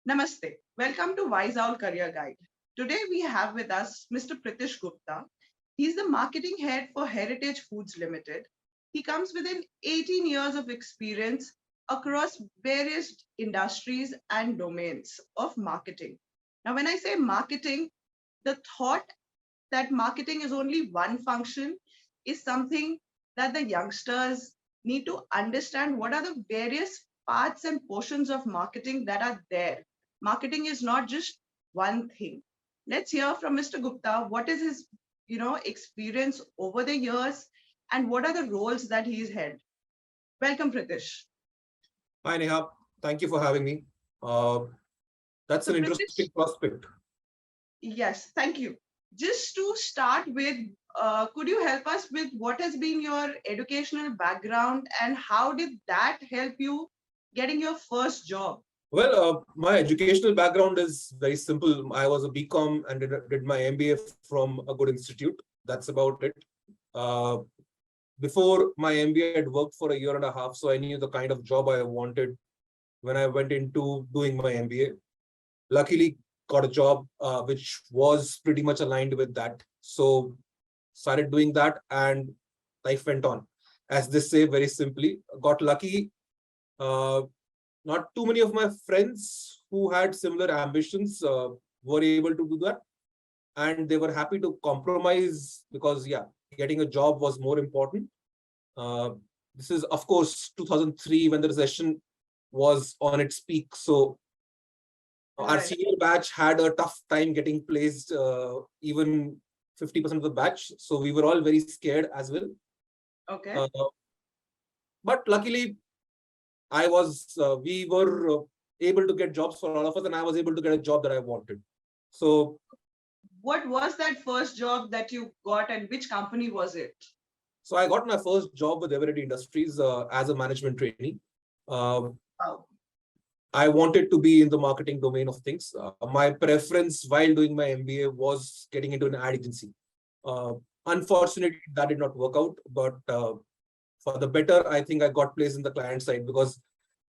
Namaste. Welcome to Wise Owl Career Guide. Today we have with us Mr. Pritish Gupta. He's the marketing head for Heritage Foods Limited. He comes with an 18 years of experience across various industries and domains of marketing. Now, when I say marketing, the thought that marketing is only one function is something that the youngsters need to understand. What are the various parts and portions of marketing that are there? Marketing is not just one thing. Let's hear from Mr. Gupta. What is his experience over the years, and what are the roles that he's had? Welcome, Pritish. Hi, Neha. Thank you for having me. Uh, that's So an Pritish, interesting prospect. yes, thank you. Just to start with, could you help us with what has been your educational background and how did that help you getting your first job? My educational background is very simple. I was a BCom and did my MBA from a good institute. That's about it. Uh, Before my MBA, I'd worked for a year and a half, so I knew the kind of job I wanted when I went into doing my MBA. Luckily, got a job which was pretty much aligned with that. So started doing that and life went on. As they say, very simply, got lucky. Uh, Not too many of my friends who had similar ambitions were able to do that. And they were happy to compromise because, yeah, getting a job was more important. Uh, this is, of course, 2003 when the recession was on its peak. So our Right. senior batch had a tough time getting placed, even 50% of the batch. So we were all very scared as well. Okay. Uh, but luckily, we were able to get jobs for all of us, and I was able to get a job that I wanted. So, What was that first job that you got and which company was it? so I got my first job with Eveready Industries as a management trainee. Um, Wow. I wanted to be in the marketing domain of things. My preference while doing my MBA was getting into an ad agency. Uh, Unfortunately, that did not work out, but for the better, I think I got placed in the client side because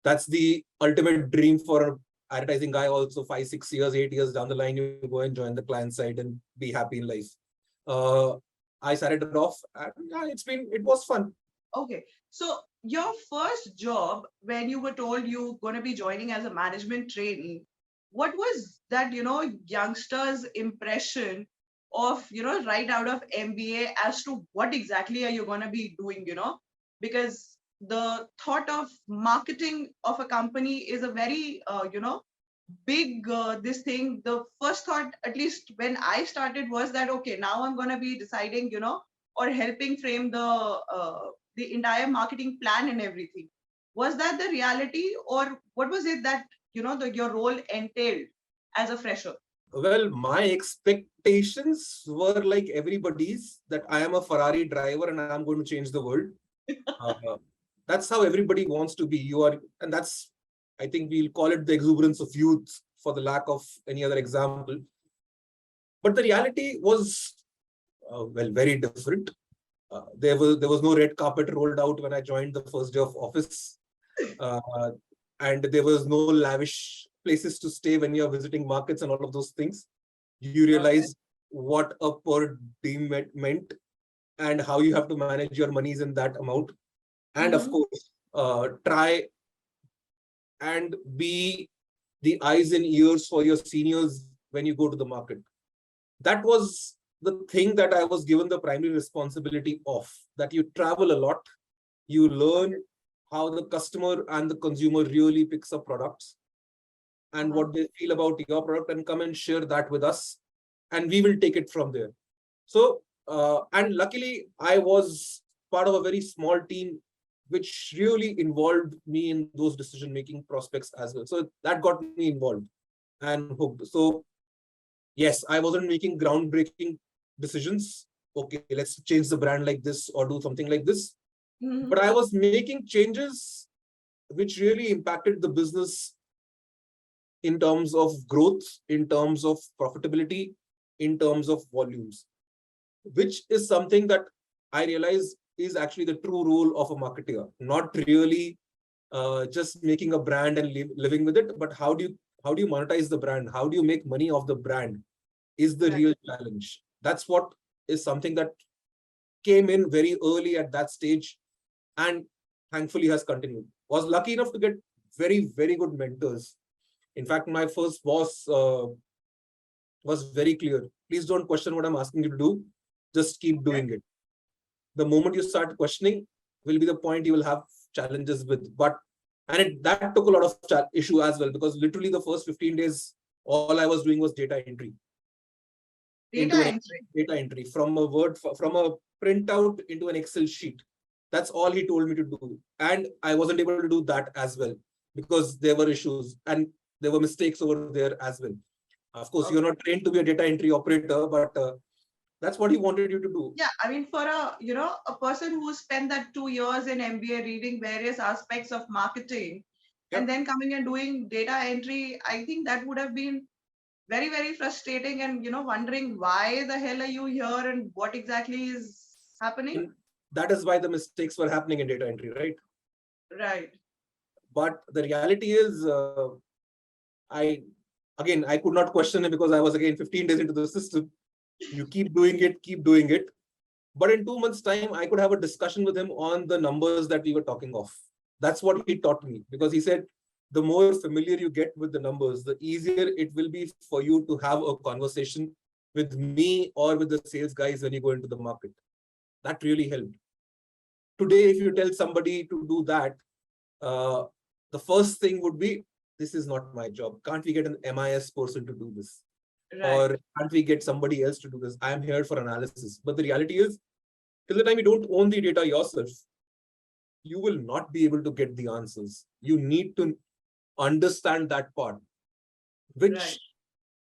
that's the ultimate dream for an advertising guy. Also, 5, 6 years, 8 years down the line, you go and join the client side and be happy in life. Uh, I started it off, and yeah, it was fun. Okay. So your first job when you were told you're going to be joining as a management trainee, what was that, youngsters' impression of, right out of MBA as to what exactly are you going to be doing? Because the thought of marketing of a company is a very, big this thing. The first thought, at least when I started, was that okay, now I'm going to be deciding, or helping frame the entire marketing plan and everything. Was that the reality, or what was it that your role entailed as a fresher? Well, my expectations were like everybody's that I am a Ferrari driver and I'm going to change the world. Uh, that's how everybody wants to be. And that's, I think we'll call it the exuberance of youth for the lack of any other example. But the reality was, very different. There was no red carpet rolled out when I joined the first day of office, uh, and there was no lavish places to stay when you're visiting markets and all of those things. You Okay. realize what a per diem meant and how you have to manage your monies in that amount. And of Mm-hmm. course, try and be the eyes and ears for your seniors when you go to the market. That was the thing that I was given the primary responsibility of, that you travel a lot, you learn how the customer and the consumer really picks up products and Uh-huh. what they feel about your product and come and share that with us, and we will take it from there. So, and luckily, I was part of a very small team, which really involved me in those decision-making prospects as well. So that got me involved and hooked. So yes, I wasn't making groundbreaking decisions. Okay, let's change the brand like this or do something like this. Mm-hmm. But I was making changes which really impacted the business in terms of growth, in terms of profitability, in terms of volumes, which is something that I realize is actually the true role of a marketer, not really just making a brand and living with it, but how do you monetize the brand? How do you make money off the brand is the Right. real challenge. That's what is something that came in very early at that stage and thankfully has continued. Was lucky enough to get very, very good mentors. In fact, my first boss was very clear. Please don't question what I'm asking you to do. Just keep Okay. doing it. The moment you start questioning will be the point you will have challenges with. But and that took a lot of issue as well, because literally the first 15 days, all I was doing was data entry Data into an entry. data entry from a word from a printout into an Excel sheet. That's all he told me to do, and I wasn't able to do that as well because there were issues and there were mistakes over there as well. Of course, you're Okay. not trained to be a data entry operator, but that's what he wanted you to do. Yeah, I mean, for a person who spent that 2 years in MBA reading various aspects of marketing and Yep. then coming and doing data entry, I think that would have been very, very frustrating and, wondering why the hell are you here and what exactly is happening? And that is why the mistakes were happening in data entry, right? Right. But the reality is, I again I could not question him because I was again 15 days into the system. You keep doing it, keep doing it. But in 2 months' time, I could have a discussion with him on the numbers that we were talking of. That's what he taught me, because he said the more familiar you get with the numbers, the easier it will be for you to have a conversation with me or with the sales guys when you go into the market. That really helped. Today, if you tell somebody to do that, uh, the first thing would be, this is not my job. Can't we get an MIS person to do this? Right. Or can't we get somebody else to do this? I am here for analysis. But the reality is, till the time you don't own the data yourself, you will not be able to get the answers. You need to understand that part, Right. which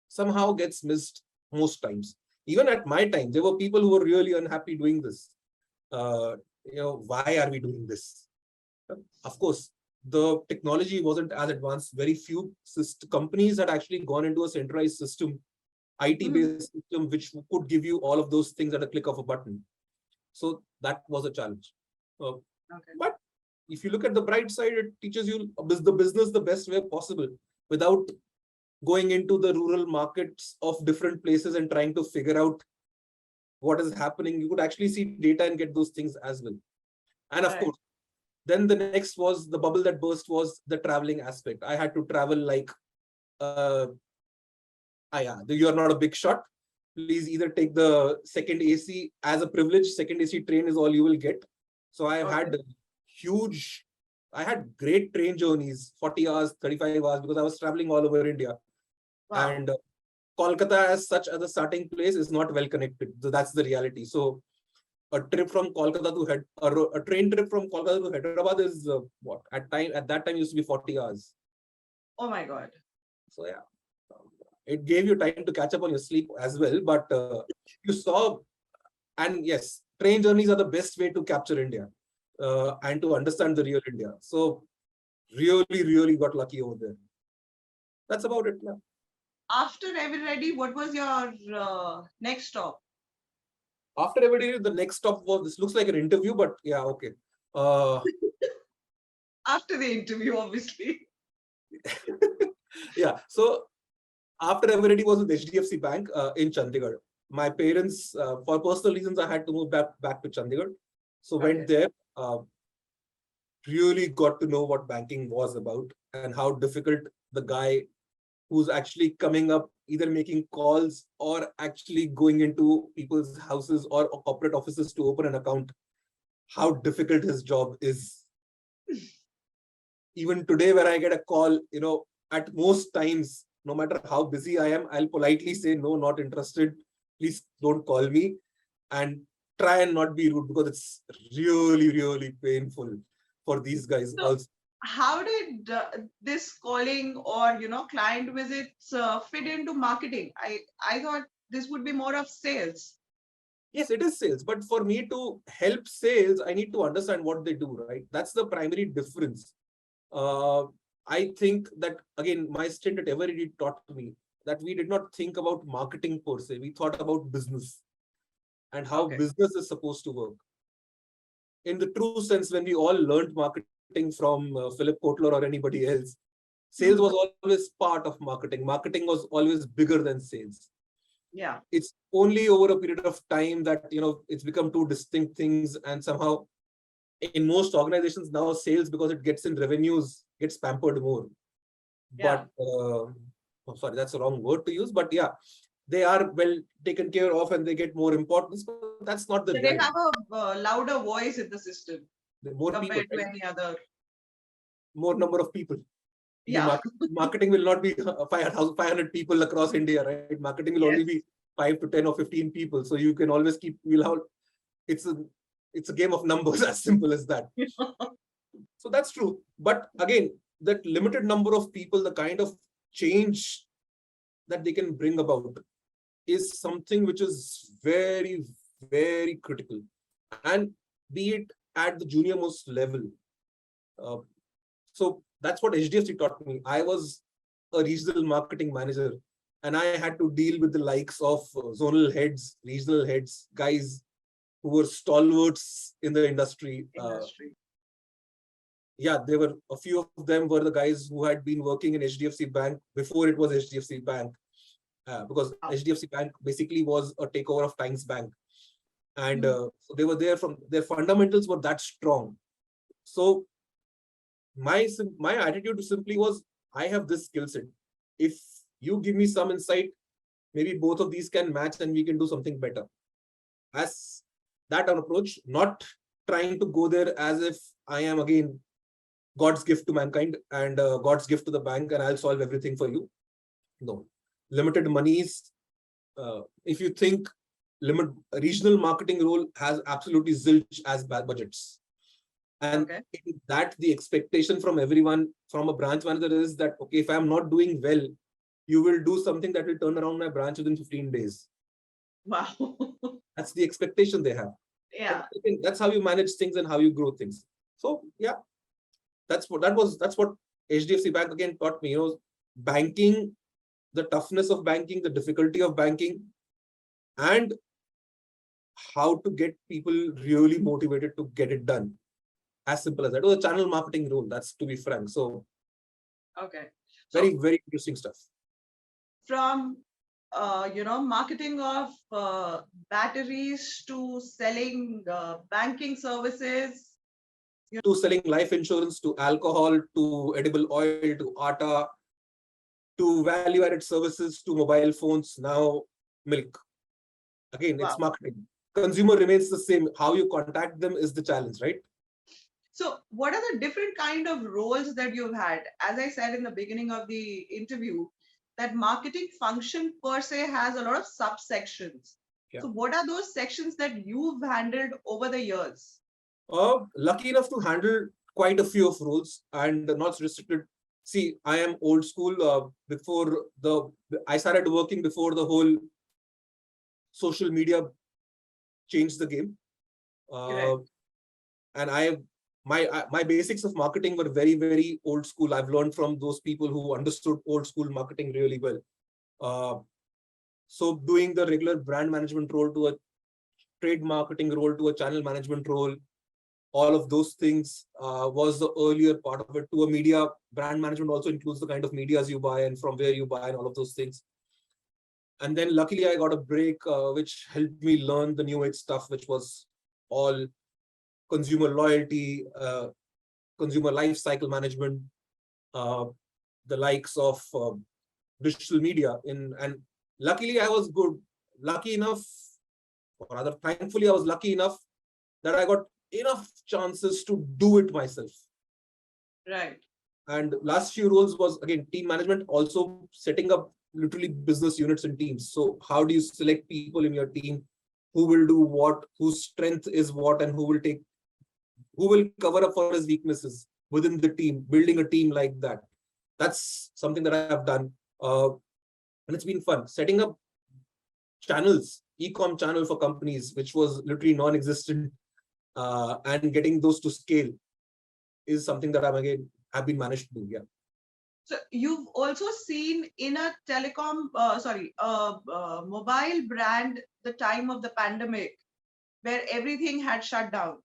somehow gets missed most times. Even at my time, there were people who were really unhappy doing this. Why are we doing this? Of course, the technology wasn't as advanced. Very few companies had actually gone into a centralized system, Mhm. IT-based system, which could give you all of those things at a click of a button. So that was a challenge. Uh, Okay. but if you look at the bright side, it teaches you the business the best way possible without going into the rural markets of different places and trying to figure out what is happening. You could actually see data and get those things as well. And of Right. course, then the next was the bubble that burst was the traveling aspect. I had to travel like, yeah, you are not a big shot. Please either take the second AC as a privilege. Second AC train is all you will get. So I have Okay. had I had great train journeys, 40 hours, 35 hours, because I was traveling all over India. Wow. And Kolkata as such as a starting place is not well connected. So that's the reality. So a trip from Kolkata to a train trip from Kolkata to Hyderabad is what at that time used to be 40 hours. Oh my God. So yeah, it gave you time to catch up on your sleep as well. But you saw, and yes, train journeys are the best way to capture India and to understand the real India. So really, really got lucky over there. That's about it. Yeah. After Everready, what was your next stop? After everybody, the next stop was, this looks like an interview, but yeah, okay. Uh, After the interview, obviously. yeah. So after everybody was with HDFC Bank in Chandigarh. My parents, for personal reasons, I had to move back to Chandigarh. So went Okay. there, really got to know what banking was about and how difficult the guy who's actually coming up, either making calls or actually going into people's houses or corporate offices to open an account, how difficult his job is. Even today, when I get a call, at most times, no matter how busy I am, I'll politely say, no, not interested. Please don't call me, and try and not be rude, because it's really, really painful for these guys So, also. how did this calling or client visits fit into marketing? I thought this would be more of sales. Yes, it is sales, but for me to help sales, I need to understand what they do, right? That's the primary difference. Uh, I think that, again, my stint at Eveready taught me that we did not think about marketing per se. We thought about business and how Okay. business is supposed to work. In the true sense, when we all learned marketing from Philip Kotler or anybody else, Sales was always part of marketing. Marketing was always bigger than sales. Yeah. It's only over a period of time that, it's become two distinct things. And somehow in most organizations now, sales, because it gets in revenues, gets pampered more. Yeah. But sorry, that's the wrong word to use. But yeah, they are well taken care of and they get more importance. But that's not the So they reality. have a louder voice in the system More people, compared to right? any other. More number of people. Yeah. Marketing will not be 500 people across India, right? Marketing will only Yes. be 5 to 10 or 15 people. So you can always it's a game of numbers, as simple as that. So that's true. But again, that limited number of people, the kind of change that they can bring about is something which is very, very critical. And be it at the junior most level. Uh, so that's what HDFC taught me. I was a regional marketing manager and I had to deal with the likes of zonal heads, regional heads, guys who were stalwarts in the industry. Yeah, there were a few of them were the guys who had been working in HDFC Bank before it was HDFC Bank, because HDFC Bank basically was a takeover of Times Bank. And so they were there from their fundamentals were that strong. So my attitude simply was, I have this skill set. If you give me some insight, maybe both of these can match and we can do something better. As that an approach, not trying to go there as if I am again God's gift to mankind and God's gift to the bank and I'll solve everything for you. No. Limited monies. If you think regional marketing role has absolutely zilch as budgets. And that the expectation from everyone, from a branch manager is that, okay, if I'm not doing well, you will do something that will turn around my branch within 15 days. Wow. That's the expectation they have. Yeah. That's how you manage things and how you grow things. So yeah, that's what HDFC Bank again taught me, banking, the toughness of banking, the difficulty of banking, and how to get people really motivated to get it done. As simple as that. It was a channel marketing role, that's to be frank. So very, very interesting stuff. From marketing of batteries to selling banking services, to selling life insurance, to alcohol, to edible oil, to atta, to value-added services, to mobile phones, now milk. Again, it's marketing. Consumer remains the same. How you contact them is the challenge, right? So what are the different kind of roles that you've had? As I said in the beginning of the interview, that marketing function per se has a lot of subsections. Yeah. So what are those sections that you've handled over the years? Lucky enough to handle quite a few of roles and not restricted. See, I am old school. I started working before the whole social media changed the game. And my basics of marketing were very, very old school. I've learned from those people who understood old school marketing really well. So doing the regular brand management role to a trade marketing role to a channel management role, all of those things was the earlier part of it. To a media, brand management also includes the kind of medias you buy and from where you buy and all of those things. And then luckily I got a break, which helped me learn the new age stuff, which was all consumer loyalty, consumer life cycle management, the likes of digital media. And luckily I was lucky enough, or rather thankfully I was lucky enough that I got enough chances to do it myself. Right. And last few roles was again team management, also setting up literally business units and teams. So how do you select people in your team who will do what, whose strength is what, and who will cover up for his weaknesses within the team, building a team like that. That's something that I have done. And it's been fun. Setting up channels, e-com channel for companies, which was literally non-existent, and getting those to scale is something that I've been managed to do. Yeah. So you've also seen in a mobile brand, the time of the pandemic, where everything had shut down.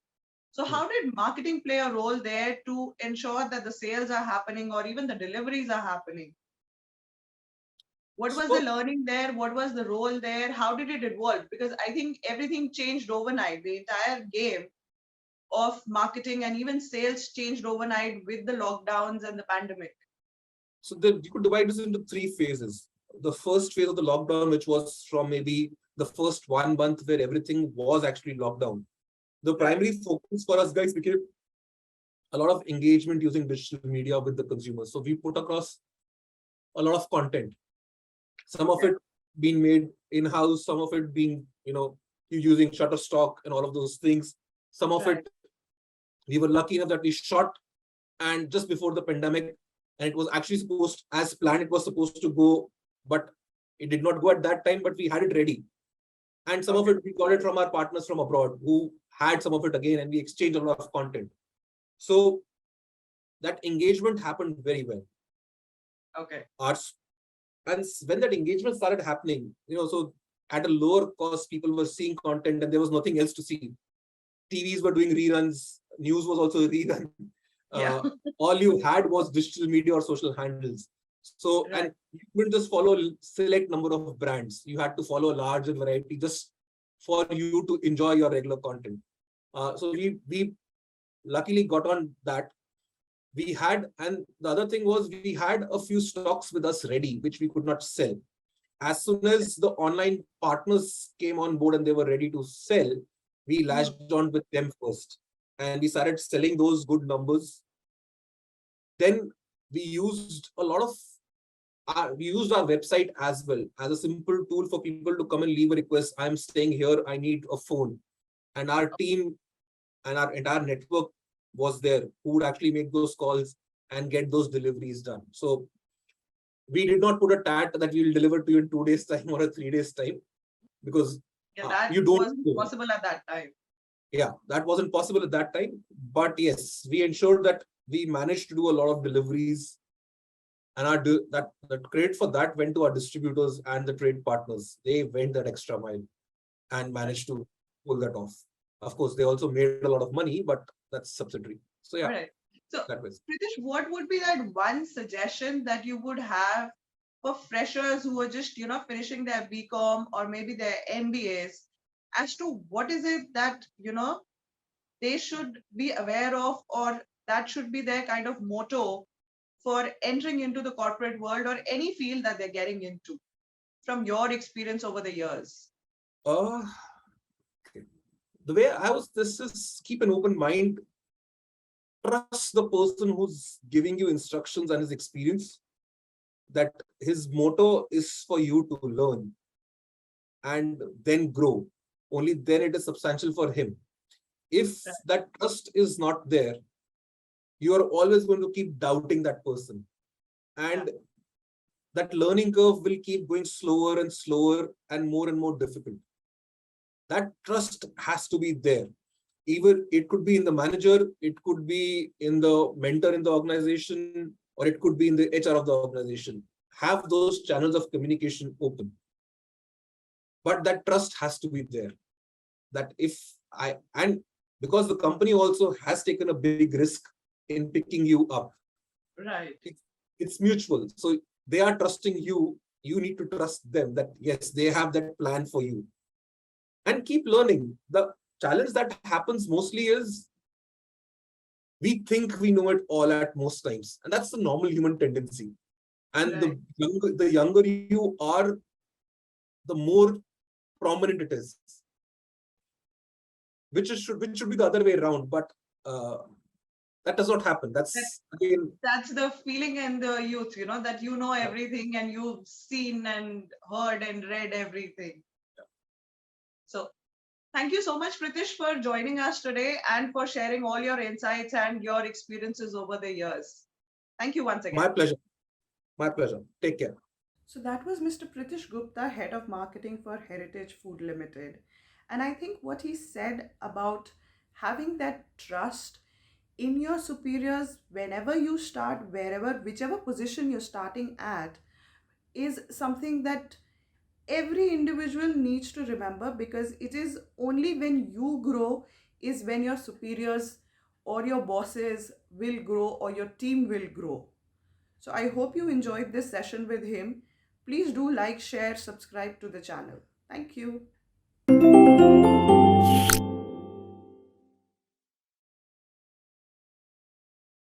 So, how did marketing play a role there to ensure that the sales are happening or even the deliveries are happening? What was the So, learning there? What was the role there? How did it evolve? Because I think everything changed overnight. The entire game of marketing and even sales changed overnight with the lockdowns and the pandemic. you could divide this into three phases. The first phase of the lockdown, which was from maybe the first 1 month where everything was actually locked down. The Right, primary focus for us guys became a lot of engagement using digital media with the consumers. So we put across a lot of content. Some of okay, it being made in-house, some of it being, you using Shutterstock and all of those things. Some of right, it we were lucky enough that we shot and just before the pandemic, and it was actually supposed as planned, it was supposed to go, but it did not go at that time, but we had it ready. And some of okay, it we got it from our partners from abroad who had some of it again, and we exchanged a lot of content. So that engagement happened very well. okay, Our and when that engagement started happening, so at a lower cost, people were seeing content and there was nothing else to see. TVs were doing reruns, news was also a rerun. yeah, Uh, all you had was digital media or social handles. So, and right, you couldn't just follow a select number of brands. You had to follow a larger variety just for you to enjoy your regular content. So we luckily got on that. We had, and the other thing was we had a few stocks with us ready, which we could not sell. As soon as the online partners came on board and they were ready to sell, we mhm, latched on with them first. And we started selling those good numbers. Then we used a lot of we used our website as well as a simple tool for people to come and leave a request. I'm staying here, I need a phone. And our team and our entire network was there who would actually make those calls and get those deliveries done. So we did not put a tat that we will deliver to you in 2 days time or a 3 days time, because yeah, that you don't wasn't know. possible at that time. Yeah, that wasn't possible at that time. But yes, we ensured that we managed to do a lot of deliveries, and that credit for that went to our distributors and the trade partners. They went that extra mile and Right. managed to pull that off. Of course, they also made a lot of money, but that's subsidiary. So yeah, All right. So, that was. Pritish, what would be that one suggestion that you would have for freshers who are just, finishing their BCom or maybe their MBAs as to what is it that, they should be aware of or that should be their kind of motto for entering into the corporate world or any field that they're getting into from your experience over the years? Uh, the way I was, this is keep an open mind, trust the person who's giving you instructions and his experience, that his motto is for you to learn and then grow. Only then it is substantial for him. If Right. that trust is not there, you are always going to keep doubting that person. Yeah. And that learning curve will keep going slower and slower and more difficult. That trust has to be there. Either it could be in the manager, it could be in the mentor in the organization, or it could be in the HR of the organization. Have those channels of communication open. But that trust has to be there. That if and because the company also has taken a big risk in picking you up, Right. it's mutual. So they are trusting you. You need to trust them that yes, they have that plan for you. And keep learning. The challenge that happens mostly is we think we know it all at most times. And that's the normal human tendency. And Right. the younger you are, the more prominent it is, which should be the other way around. But uh, that does not happen. That's again, That's the feeling in the youth, that you know everything and you've seen and heard and read everything. So thank you so much, Pritish, for joining us today and for sharing all your insights and your experiences over the years. Thank you once my again. pleasure. My pleasure. Take care. So that was Mr. Pritish Gupta, head of marketing for Heritage Food Limited. And I think what he said about having that trust in your superiors whenever you start, wherever, whichever position you're starting at, is something that every individual needs to remember, because it is only when you grow, is when your superiors or your bosses will grow or your team will grow. So I hope you enjoyed this session with him. Please do like, share, subscribe to the channel. Thank you.